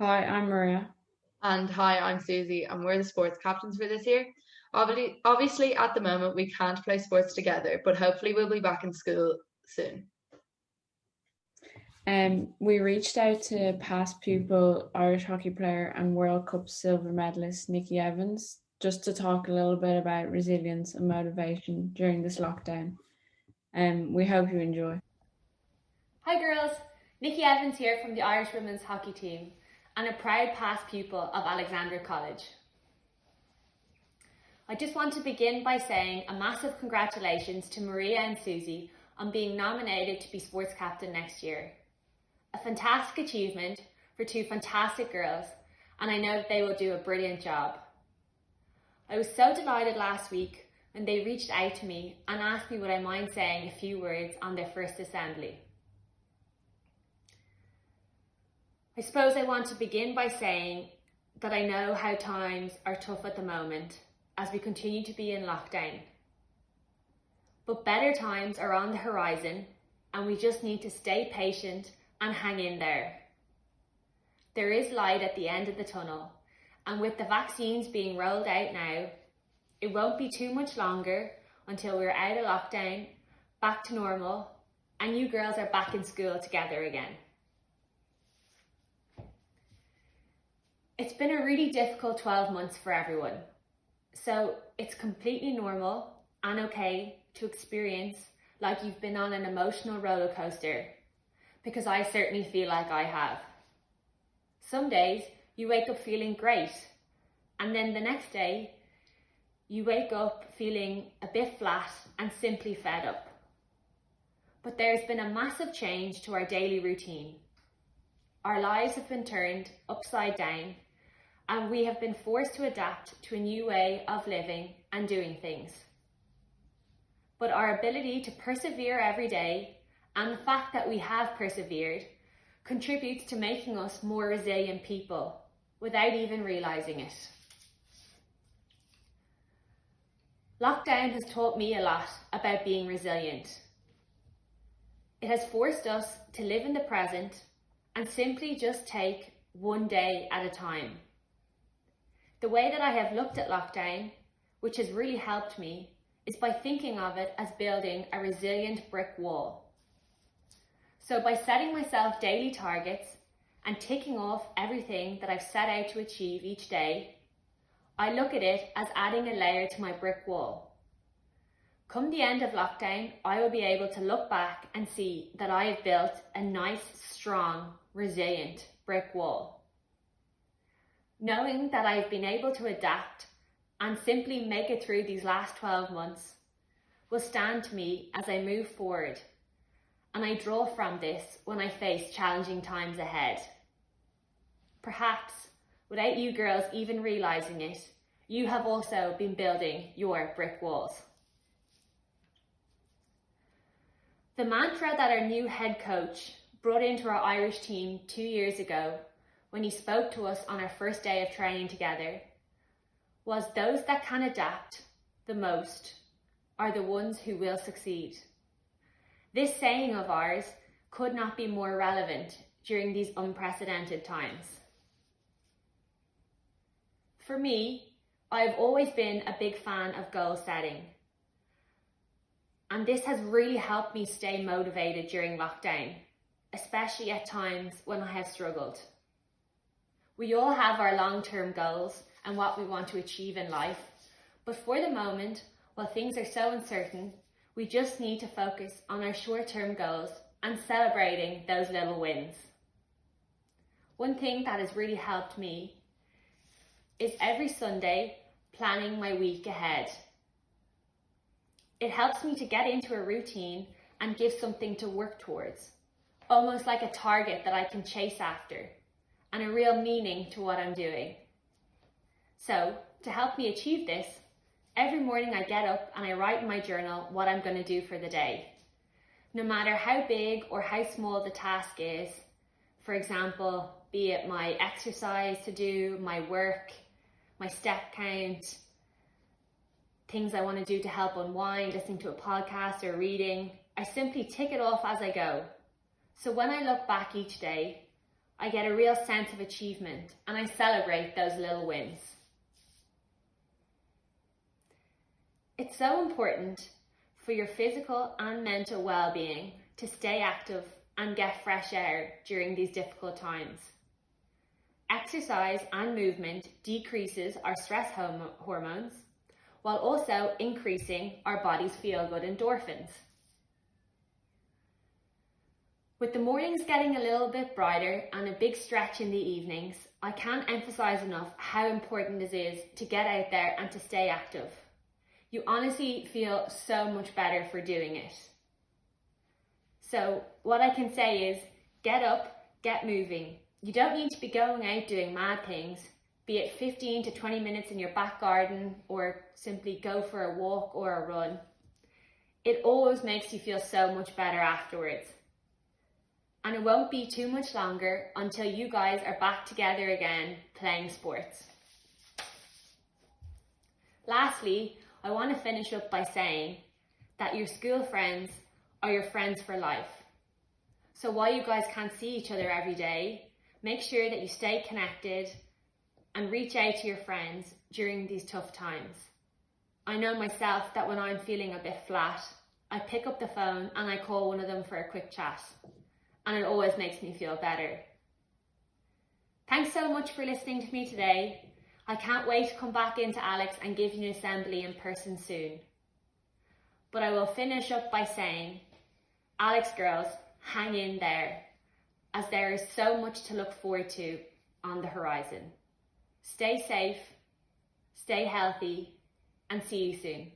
Hi, I'm Maria. And hi, I'm Susie, and we're the sports captains for this year. Obviously, at the moment, we can't play sports together, but hopefully, we'll be back in school soon. We reached out to past pupil Irish hockey player and World Cup silver medalist Nikki Evans just to talk a little bit about resilience and motivation during this lockdown. We hope you enjoy. Hi girls, Nikki Evans here from the Irish women's hockey team and a proud past pupil of Alexandra College. I just want to begin by saying a massive congratulations to Maria and Susie on being nominated to be sports captain next year. A fantastic achievement for two fantastic girls, and I know that they will do a brilliant job. I was so delighted last week when they reached out to me and asked me would I mind saying a few words on their first assembly. I suppose I want to begin by saying that I know how times are tough at the moment as we continue to be in lockdown. But better times are on the horizon and we just need to stay patient and hang in there. There is light at the end of the tunnel, and with the vaccines being rolled out now, it won't be too much longer until we're out of lockdown, back to normal, and you girls are back in school together again. It's been a really difficult 12 months for everyone, so it's completely normal and okay to experience like you've been on an emotional roller coaster, because I certainly feel like I have. Some days you wake up feeling great, and then the next day you wake up feeling a bit flat and simply fed up. But there's been a massive change to our daily routine. Our lives have been turned upside down, and we have been forced to adapt to a new way of living and doing things. But our ability to persevere every day, and the fact that we have persevered, contributes to making us more resilient people without even realising it. Lockdown has taught me a lot about being resilient. It has forced us to live in the present and simply just take one day at a time. The way that I have looked at lockdown, which has really helped me, is by thinking of it as building a resilient brick wall. So by setting myself daily targets and ticking off everything that I've set out to achieve each day, I look at it as adding a layer to my brick wall. Come the end of lockdown, I will be able to look back and see that I have built a nice, strong, resilient brick wall. Knowing that I've been able to adapt and simply make it through these last 12 months will stand to me as I move forward, and I draw from this when I face challenging times ahead. Perhaps, without you girls even realising it, you have also been building your brick walls. The mantra that our new head coach brought into our Irish team 2 years ago when he spoke to us on our first day of training together was, "Those that can adapt the most are the ones who will succeed." This saying of ours could not be more relevant during these unprecedented times. For me, I've always been a big fan of goal setting, and this has really helped me stay motivated during lockdown, especially at times when I have struggled. We all have our long-term goals and what we want to achieve in life, but for the moment, while things are so uncertain, we just need to focus on our short-term goals and celebrating those little wins. One thing that has really helped me is every Sunday planning my week ahead. It helps me to get into a routine and give something to work towards, almost like a target that I can chase after, and a real meaning to what I'm doing. So, to help me achieve this, every morning I get up and I write in my journal what I'm going to do for the day. No matter how big or how small the task is, for example, be it my exercise to do, my work, my step count, things I want to do to help unwind, listening to a podcast or reading, I simply tick it off as I go. So when I look back each day, I get a real sense of achievement and I celebrate those little wins. It's so important for your physical and mental well-being to stay active and get fresh air during these difficult times. Exercise and movement decreases our stress hormones while also increasing our body's feel-good endorphins. With the mornings getting a little bit brighter and a big stretch in the evenings, I can't emphasize enough how important it is to get out there and to stay active. You honestly feel so much better for doing it. So what I can say is, get up, get moving. You don't need to be going out doing mad things, be it 15 to 20 minutes in your back garden or simply go for a walk or a run. It always makes you feel so much better afterwards. And it won't be too much longer until you guys are back together again playing sports. Lastly, I want to finish up by saying that your school friends are your friends for life. So while you guys can't see each other every day, make sure that you stay connected and reach out to your friends during these tough times. I know myself that when I'm feeling a bit flat, I pick up the phone and I call one of them for a quick chat. And it always makes me feel better. Thanks so much for listening to me today. I can't wait to come back into Alex and give you an assembly in person soon. But I will finish up by saying, Alex girls, hang in there, as there is so much to look forward to on the horizon. Stay safe, stay healthy, and see you soon.